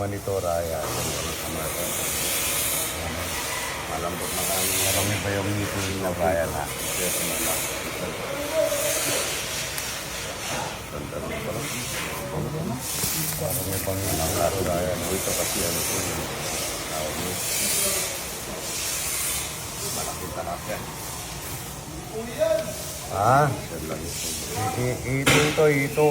monitora, yan. Malambot na kami. Marami pa yung ngipin na bayan, ha? Yes, ganda rin pala. Parang may panginang laro raya. Ito kasi ano po yung tawag mo. Malaking talapya. Ah? Ito.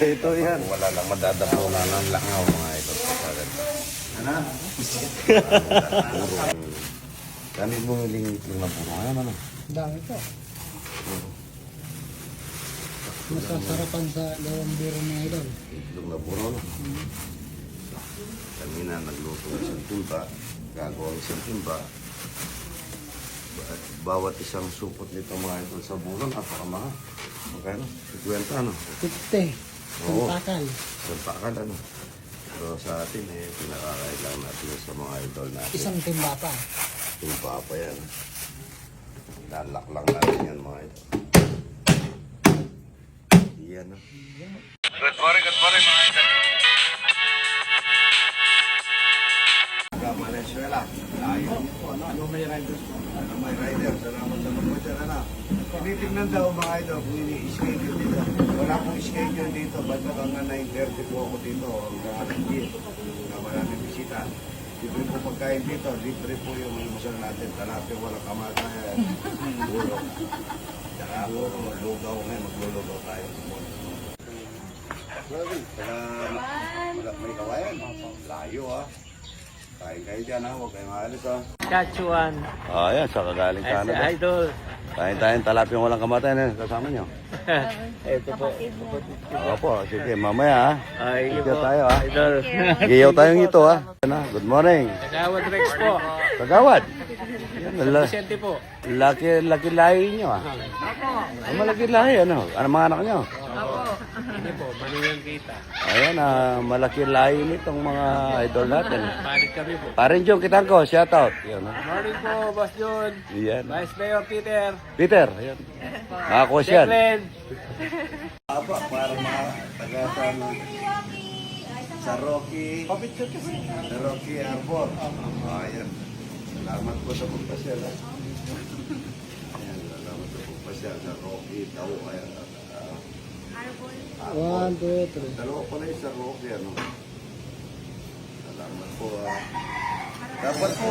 Ito yan. Wala lang madadapunan ng langaw mga ito. Ano? Kami bumiling ng puro. Ano? Dami po. Masasarapan sa lawang biro ng idol. Itlog na puro. Kanina nagluto ng isang timba. Gagawang isang timba. Bawat isang supot nito mga ito sa buron. Napakamahal. Magkano? 50 ano? 50. Oo. Takal. Santakal ano? Pero sa atin pinakakailang natin sa mga idol natin. Isang timba pa. Timba pa yan. Lalak lang natin yan mga idol. Yan no? Good morning mga idol. Venezuela. Ano may riders po? Ano may rider? Salamat sa pagpunta na. Tinitignan daw mga idol kung ini-schedule dito. Wala pong schedule dito. Ba't na lang na 9:30 po ako dito? Hanggang alas 10. Na maraming bisita. Libre po pagkain dito. Libre po yung masal natin. Talapin walang kamatayan. Bulo. Tsaka ako lugaw ngayon. Maglulugaw tayo. Saka may kawayan. Layo ha. Kain kayo dyan ha, huwag kayong maalis ha. Saskatchewan. Ayan, sa kagaling Canada. Idol. Kain tayong talapin walang kamatayan. Kasama nyo? Ito po. Opo, sige, mamaya ha. Ay, Sige po. tayo ha. Idol. Giyaw tayong ito ha. Good morning. Kagawad Rex po. Kagawad. Vicente po. Laki lahi nyo ha. Malaki lahi ano? Ano mga anak nyo? Hindi po, manuyang kita. Ayan, malaki lahi nitong mga idol natin. Balik kami po. Parin Jong Kitangko, shout out. Yan ha. Morning po, Boss John. Yan. Vice Mayor Peter. Peter, ayan. Makakos yan. Declan. Apa, para mga tagasan sa Rocky. Sa Rocky Arbor. Ayan. Salamat po sa pagpasyal. Ayan, salamat sa pagpasyal sa Rocky. Tao, ayan. Arbor. 1, 2, 3. Dalawa ko na yung sa Rocky, ano. Salamat po. Dapat po,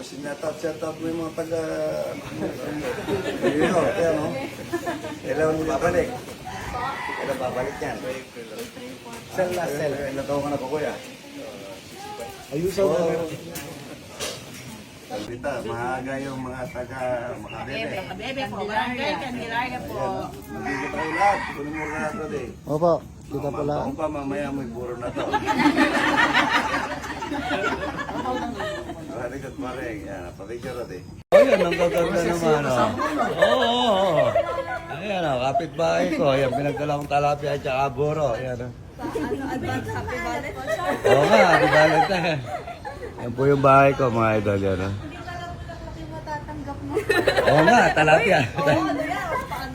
sinatap-satap mo yung mga taga... Yun, kaya no? Kailan babalik? Kailan babalik yan? Sel na, sel. Ilan taon ka na po, kuya? Ayusaw na. Dita, maaga yung mga taga Makabebe. Bebe po, barangay Candelaria po. Nandito tayo lahat. Kunin mo na ito eh. Opo, kita pala. Kung pa mamaya may buro na to. Good morning. Yan, napapicture natin. Ayan, ang gaganda naman. Oo. Ayan, kapitbahay ko. Ayan, pinagdala kong talapia at saka buro. Ayan. Advance happy Valentine's. Oo nga, happy Valentine. Yan po yung bahay ko, mga idol. Yan, Hindi ka lang matatanggap mo. Oo nga, talapia. Paano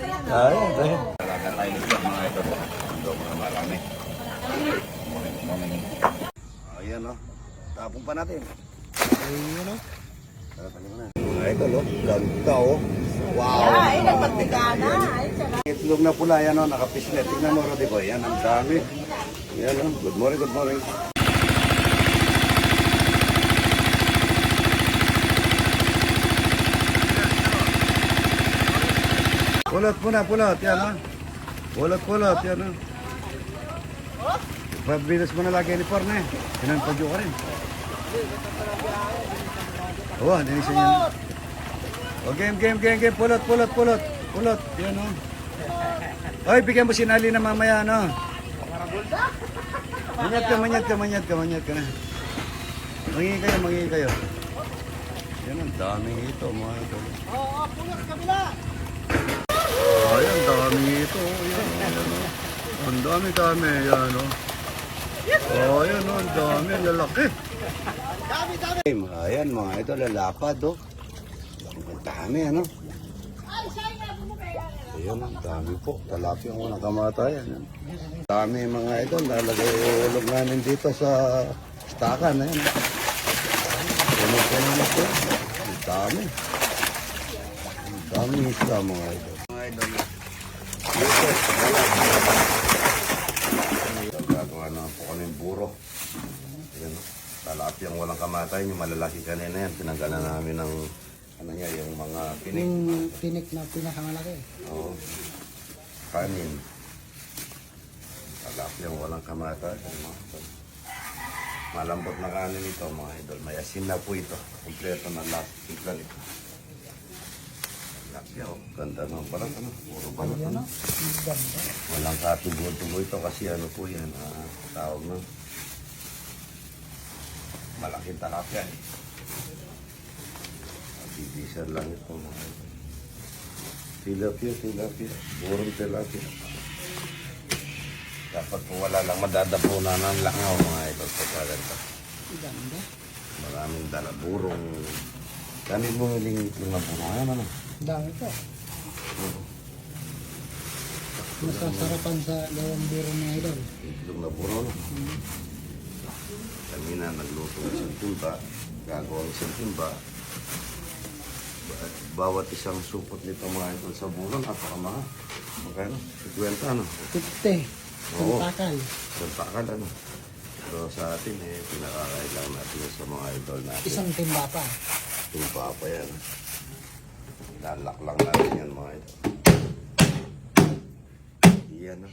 yan? Ayun, ayun. Talaga tayo nito, mga idol. Ando mga marami. Ayan, no. Tapong pa natin. Ayun o. Mga idol, oh. Ganda, oh. Wow. Ay, nagpagtigana. Ay, sarap. Itlog na pula, yan, oh. Nakapisnet. Tingnan mo, Roddy Boy. Yan, ang dami. Yan, oh. Good morning, good morning. Pulot, yan ha. Pulot, yan ha. Pagbilas mo na lagi uniform eh. Pinanpadyo ka rin. Oo, dinisan yan. O, game. Pulot, yan o. Oy, bigyan mo sinali na mamaya, no? Manyad ka na. Mangingi kayo. Yan, ang daming ito, mga ito. Ayan, dami ito. Ang dami. Yan, o. Ayan, ang dami. Lalaki. Ayan, mga ito, lalapad, o. Ang dami, ano? Ayan, ang dami po. Talapia ang walang kamatayan. Yan. Dami mga idol. Lalagay ulog namin dito sa stakan. Ayan. Puno po. Ang dami. Ang dami isla mga idol. Mga idol. Dito, gagawa na po kami buro. Ayan. Talapia ang walang kamatayan. Yung malalaki kanina yan. Tinanggalan namin ng ano niya, yung mga pinik. Yung tinik na pinakamalaki. Oo. Kanin. Talapiang walang kamata. Malambot na kanin ito mga idol. May asin na po ito. Kompleto na lahat. Tigla nito. Talapia oh. Ganda naman pala. Ano? Puro balat. Ano? Ganda. Walang katubo-tubo ito kasi ano po yan. Tawag na. Malaking talapia eh. Bibisar lang ito mga idol. Tilapia. Burong tilapia. Dapat kung wala lang, madadapunan ng langaw mga idol. Pagkaganda. Ganda. Maraming dala. Burong. Kami bumiling mga burong. Ano? Dami po. Masasarapan sa dalawang biro na idol. Itlog na burong. Kanina nagluto ng sintimba. Gagawang sintimba. Bawat isang supot nito mga idol sa burong. Napakamahal. Magkano? 50 ano? 50. Oo. Santakal. Santakal ano. Pero sa atin pinakakailangan natin sa mga idol natin. Isang timba pa. Tumpa pa yan. Lalak lang natin yan mga idol. Yan o.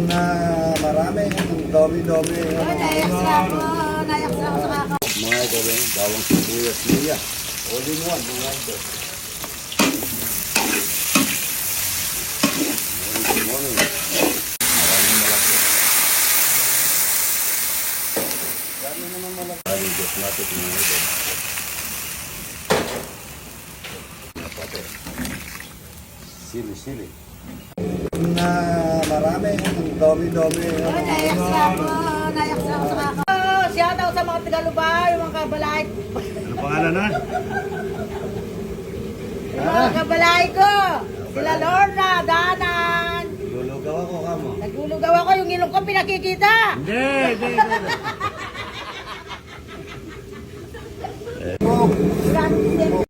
Na marami. Domi-domi. Naiyak sa ako sa kaka. Mga idol yan. Bawang sibuyas niya. All in one mga idol. Good morning. Maraming malaki. Dami naman malaki. Aligot natin mga idol. Napate. Sili. Na marami. Domi-domi. Naiyak sa ako sa kaka. Shout out sa mga Tagalubay, yung mga kabalay. Ano pangalan na? Yung mga kabalay ko. Sila Lorna, Danan. Lulugaw ako kamo. Naglulugaw ako, yung ilong ko pinakikita. Hindi. Grabe.